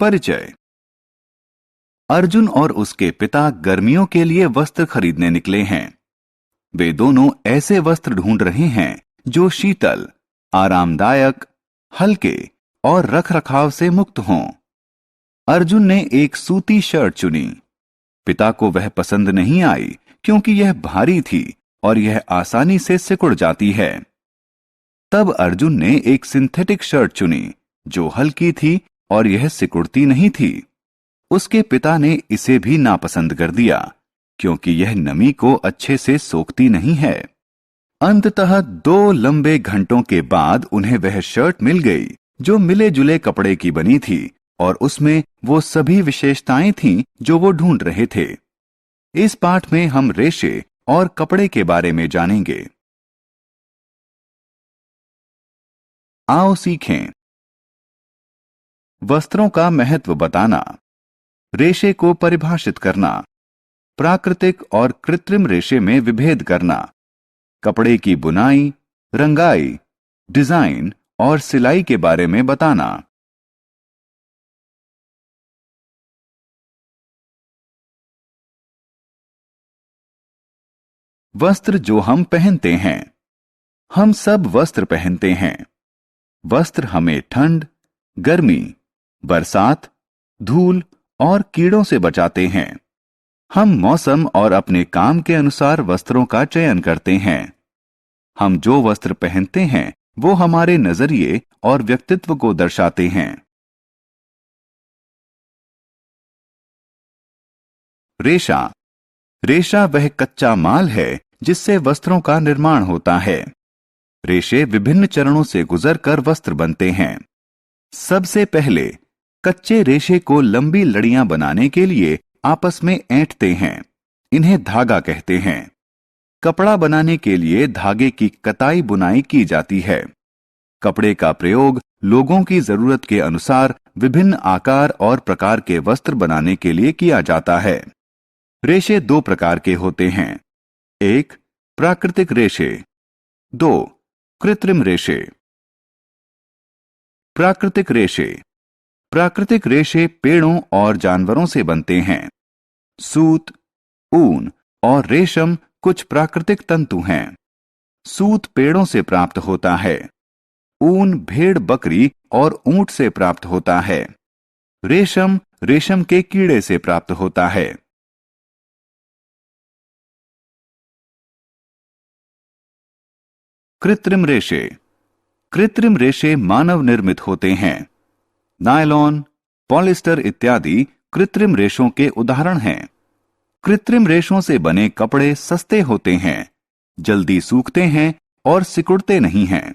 परिचय। अर्जुन और उसके पिता गर्मियों के लिए वस्त्र खरीदने निकले हैं। वे दोनों ऐसे वस्त्र ढूंढ रहे हैं जो शीतल, आरामदायक, हल्के और रखरखाव से मुक्त हों। अर्जुन ने एक सूती शर्ट चुनी। पिता को वह पसंद नहीं आई क्योंकि यह भारी थी और यह आसानी से सिकुड़ जाती है। तब अर्जुन ने एक सिंथेटिक शर्ट चुनी जो हल्की थी और यह सिकुड़ती नहीं थी। उसके पिता ने इसे भी नापसंद कर दिया क्योंकि यह नमी को अच्छे से सोखती नहीं है। अंततः 2 लंबे घंटों के बाद उन्हें वह शर्ट मिल गई जो मिले जुले कपड़े की बनी थी और उसमें वो सभी विशेषताएं थीं जो वो ढूंढ रहे थे। इस पाठ में हम रेशे और कपड़े के बारे में जानेंगे। आओ सीखें। वस्त्रों का महत्व बताना, रेशे को परिभाषित करना, प्राकृतिक और कृत्रिम रेशे में विभेद करना, कपड़े की बुनाई, रंगाई, डिजाइन और सिलाई के बारे में बताना। वस्त्र जो हम पहनते हैं। हम सब वस्त्र पहनते हैं। वस्त्र हमें ठंड, गर्मी, बरसात, धूल और कीड़ों से बचाते हैं। हम मौसम और अपने काम के अनुसार वस्त्रों का चयन करते हैं। हम जो वस्त्र पहनते हैं वो हमारे नजरिए और व्यक्तित्व को दर्शाते हैं। रेशा। रेशा वह कच्चा माल है जिससे वस्त्रों का निर्माण होता है। रेशे विभिन्न चरणों से गुजरकर वस्त्र बनते हैं। सबसे पहले कच्चे रेशे को लंबी लड़ियां बनाने के लिए आपस में ऐंठते हैं। इन्हें धागा कहते हैं। कपड़ा बनाने के लिए धागे की कताई बुनाई की जाती है। कपड़े का प्रयोग लोगों की जरूरत के अनुसार विभिन्न आकार और प्रकार के वस्त्र बनाने के लिए किया जाता है। रेशे 2 प्रकार के होते हैं। 1. प्राकृतिक रेशे। 2. कृत्रिम रेशे। प्राकृतिक रेशे। प्राकृतिक रेशे पेड़ों और जानवरों से बनते हैं। सूत, ऊन और रेशम कुछ प्राकृतिक तंतु हैं। सूत पेड़ों से प्राप्त होता है। ऊन भेड़, बकरी और ऊंट से प्राप्त होता है। रेशम रेशम के कीड़े से प्राप्त होता है। कृत्रिम रेशे। कृत्रिम रेशे मानव निर्मित होते हैं। नायलॉन, पॉलिस्टर इत्यादि कृत्रिम रेशों के उदाहरण हैं। कृत्रिम रेशों से बने कपड़े सस्ते होते हैं, जल्दी सूखते हैं और सिकुड़ते नहीं हैं।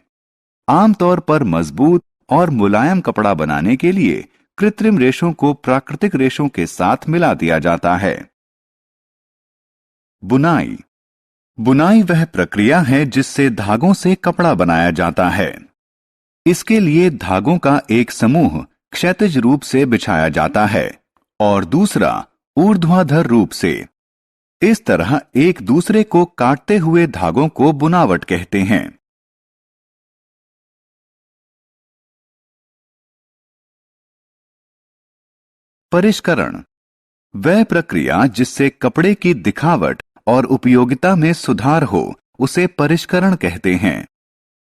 आमतौर पर मजबूत और मुलायम कपड़ा बनाने के लिए कृत्रिम रेशों को प्राकृतिक रेशों के साथ मिला दिया जाता है। बुनाई। बुनाई वह प्रक्रिया है जिससे धागों से कपड़ा बनाया जाता है। इसके लिए धागों का एक समूह क्षैतिज रूप से बिछाया जाता है और दूसरा ऊर्ध्वाधर रूप से। इस तरह एक दूसरे को काटते हुए धागों को बुनावट कहते हैं। परिष्करण वह प्रक्रिया जिससे कपड़े की दिखावट और उपयोगिता में सुधार हो उसे परिष्करण कहते हैं।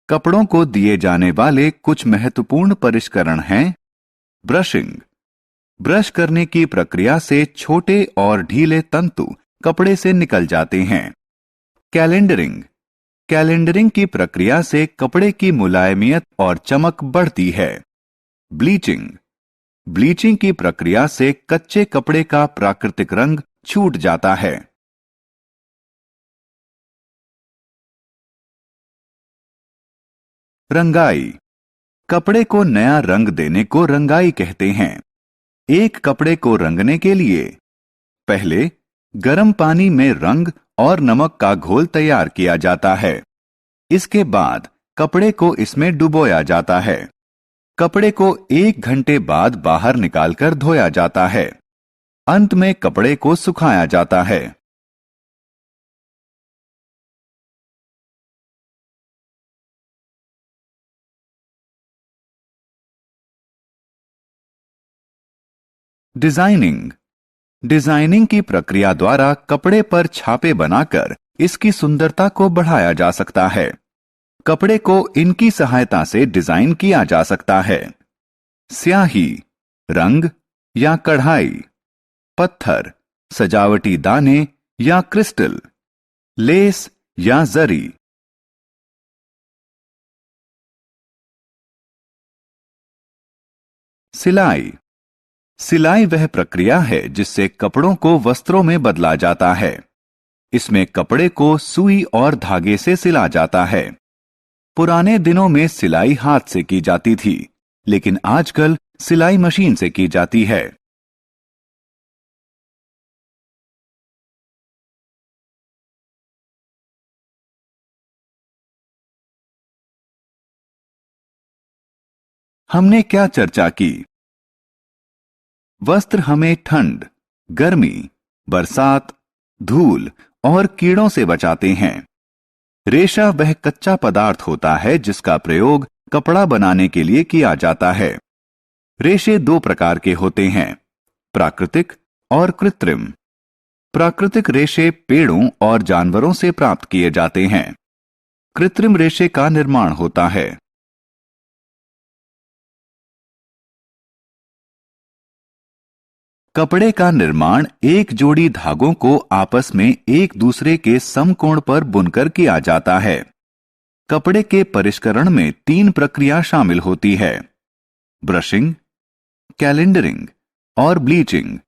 कपड़ों को दिए जाने वाले कुछ महत्वपूर्ण परिष्करण हैं। ब्रशिंग। ब्रश करने की प्रक्रिया से छोटे और ढीले तंतु कपड़े से निकल जाते हैं। कैलेंडरिंग। कैलेंडरिंग की प्रक्रिया से कपड़े की मुलायमियत और चमक बढ़ती है। ब्लीचिंग। ब्लीचिंग की प्रक्रिया से कच्चे कपड़े का प्राकृतिक रंग छूट जाता है। रंगाई। कपड़े को नया रंग देने को रंगाई कहते हैं। एक कपड़े को रंगने के लिए पहले गर्म पानी में रंग और नमक का घोल तैयार किया जाता है। इसके बाद कपड़े को इसमें डुबोया जाता है। कपड़े को 1 घंटे बाद बाहर निकालकर धोया जाता है। अंत में कपड़े को सुखाया जाता है। डिजाइनिंग। डिजाइनिंग की प्रक्रिया द्वारा कपड़े पर छापे बनाकर इसकी सुंदरता को बढ़ाया जा सकता है। कपड़े को इनकी सहायता से डिजाइन किया जा सकता है। स्याही, रंग या कढ़ाई, पत्थर, सजावटी दाने या क्रिस्टल, लेस या जरी। सिलाई। सिलाई वह प्रक्रिया है जिससे कपड़ों को वस्त्रों में बदला जाता है। इसमें कपड़े को सुई और धागे से सिला जाता है। पुराने दिनों में सिलाई हाथ से की जाती थी, लेकिन आजकल सिलाई मशीन से की जाती है। हमने क्या चर्चा की? वस्त्र हमें ठंड, गर्मी, बरसात, धूल और कीड़ों से बचाते हैं। रेशा वह कच्चा पदार्थ होता है जिसका प्रयोग कपड़ा बनाने के लिए किया जाता है। रेशे दो प्रकार के होते हैं, प्राकृतिक और कृत्रिम। प्राकृतिक रेशे पेड़ों और जानवरों से प्राप्त किए जाते हैं। कृत्रिम रेशे का निर्माण होता है। कपड़े का निर्माण एक जोड़ी धागों को आपस में एक दूसरे के समकोण पर बुनकर किया जाता है। कपड़े के परिष्करण में 3 प्रक्रिया शामिल होती है, ब्रशिंग, कैलेंडरिंग और ब्लीचिंग।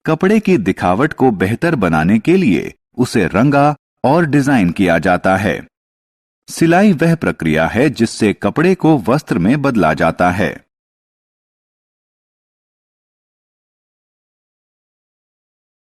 कपड़े की दिखावट को बेहतर बनाने के लिए उसे रंगा और डिजाइन किया जाता है। सिलाई वह प्रक्रिया है जिससे कपड़े को वस्त्र में बदला जाता है।